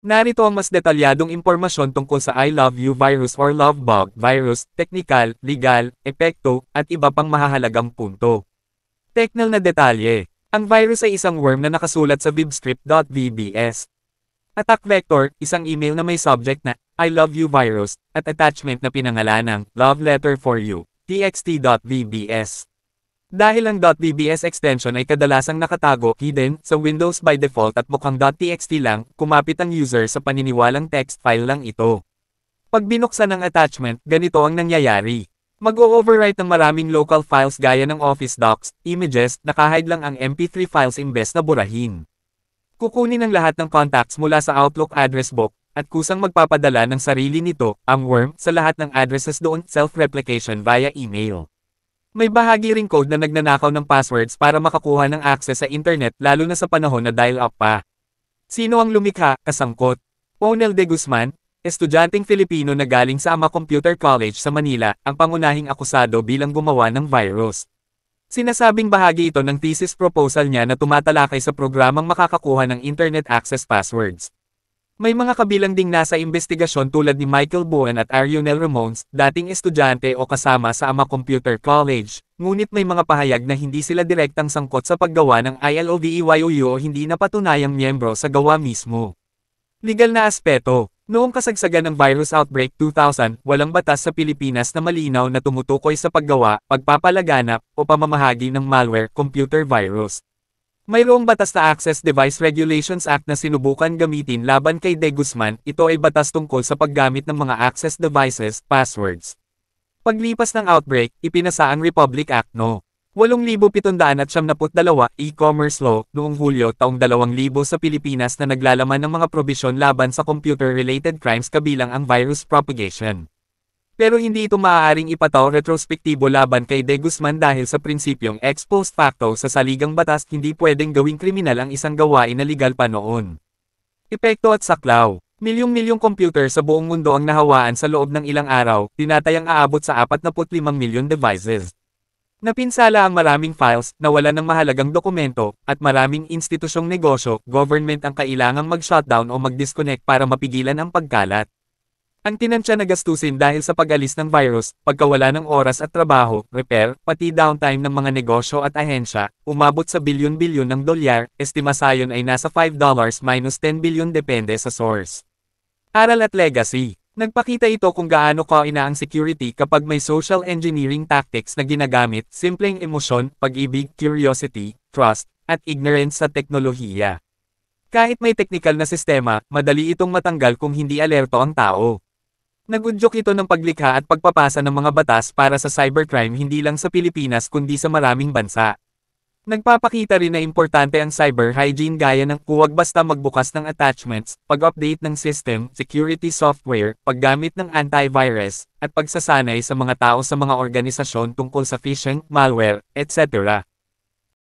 Narito ang mas detalyadong impormasyon tungkol sa I Love You virus or Love Bug virus, teknikal, legal, epekto, at iba pang mahahalagang punto. Teknal na detalye. Ang virus ay isang worm na nakasulat sa vibstrip.vbs. Attack vector, isang email na may subject na I Love You virus, at attachment na pinangalanang Love Letter for You, txt.vbs. Dahil ang .vbs extension ay kadalasang nakatago, hidden, sa Windows by default at mukhang .txt lang, kumapit ang user sa paniniwalang text file lang ito. Pag binuksan ang attachment, ganito ang nangyayari. Mag-o-overwrite ng maraming local files gaya ng Office Docs, images, nakahide lang ang MP3 files imbes na burahin. Kukunin ang lahat ng contacts mula sa Outlook address book, at kusang magpapadala ng sarili nito, ang worm, sa lahat ng addresses doon, self-replication via email. May bahagi ring code na nagnanakaw ng passwords para makakuha ng access sa internet lalo na sa panahon na dial-up pa. Sino ang lumikha, kasangkot? Onel de Guzman, estudyanteng Filipino na galing sa AMA Computer College sa Manila, ang pangunahing akusado bilang gumawa ng virus. Sinasabing bahagi ito ng thesis proposal niya na tumatalakay sa programang makakakuha ng internet access passwords. May mga kabilang ding nasa investigasyon tulad ni Michael Bowen at Arionel Ramones, dating estudyante o kasama sa AMA Computer College, ngunit may mga pahayag na hindi sila direktang sangkot sa paggawa ng ILOVEYOU o hindi napatunayang miyembro sa gawa mismo. Legal na aspeto. Noong kasagsagan ng virus outbreak 2000, walang batas sa Pilipinas na malinaw na tumutukoy sa paggawa, pagpapalaganap, o pamamahagi ng malware computer virus. Mayroong batas na Access Device Regulations Act na sinubukan gamitin laban kay De Guzman, ito ay batas tungkol sa paggamit ng mga access devices, passwords. Paglipas ng outbreak, ipinasa ang Republic Act No. 8,772 e-commerce law noong Hulyo taong 2000 sa Pilipinas na naglalaman ng mga probisyon laban sa computer-related crimes kabilang ang virus propagation. Pero hindi ito maaaring ipataw retrospektibo laban kay De Guzman dahil sa prinsipyong ex post facto sa saligang batas hindi pwedeng gawing kriminal ang isang gawain na legal pa noon. Epekto at saklaw. Milyong-milyong computer sa buong mundo ang nahawaan sa loob ng ilang araw, tinatayang aabot sa 45 milyon devices. Napinsala ang maraming files, nawala ng mahalagang dokumento, at maraming institusyong negosyo, government ang kailangang mag-shutdown o mag-disconnect para mapigilan ang pagkalat. Ang tinansya na gastusin dahil sa pag-alis ng virus, pagkawala ng oras at trabaho, repair, pati downtime ng mga negosyo at ahensya, umabot sa bilyon-bilyon ng dolyar, estimasyon ay nasa $5-10 billion depende sa source. Aral at legacy. Nagpakita ito kung gaano kaina ang security kapag may social engineering tactics na ginagamit, simpleng emosyon, pag-ibig, curiosity, trust, at ignorance sa teknolohiya. Kahit may teknikal na sistema, madali itong matanggal kung hindi alerto ang tao. Nagudyok ito ng paglikha at pagpapasa ng mga batas para sa cybercrime hindi lang sa Pilipinas kundi sa maraming bansa. Nagpapakita rin na importante ang cyber hygiene gaya ng huwag basta magbukas ng attachments, pag-update ng system, security software, paggamit ng antivirus, at pagsasanay sa mga tao sa mga organisasyon tungkol sa phishing, malware, etc.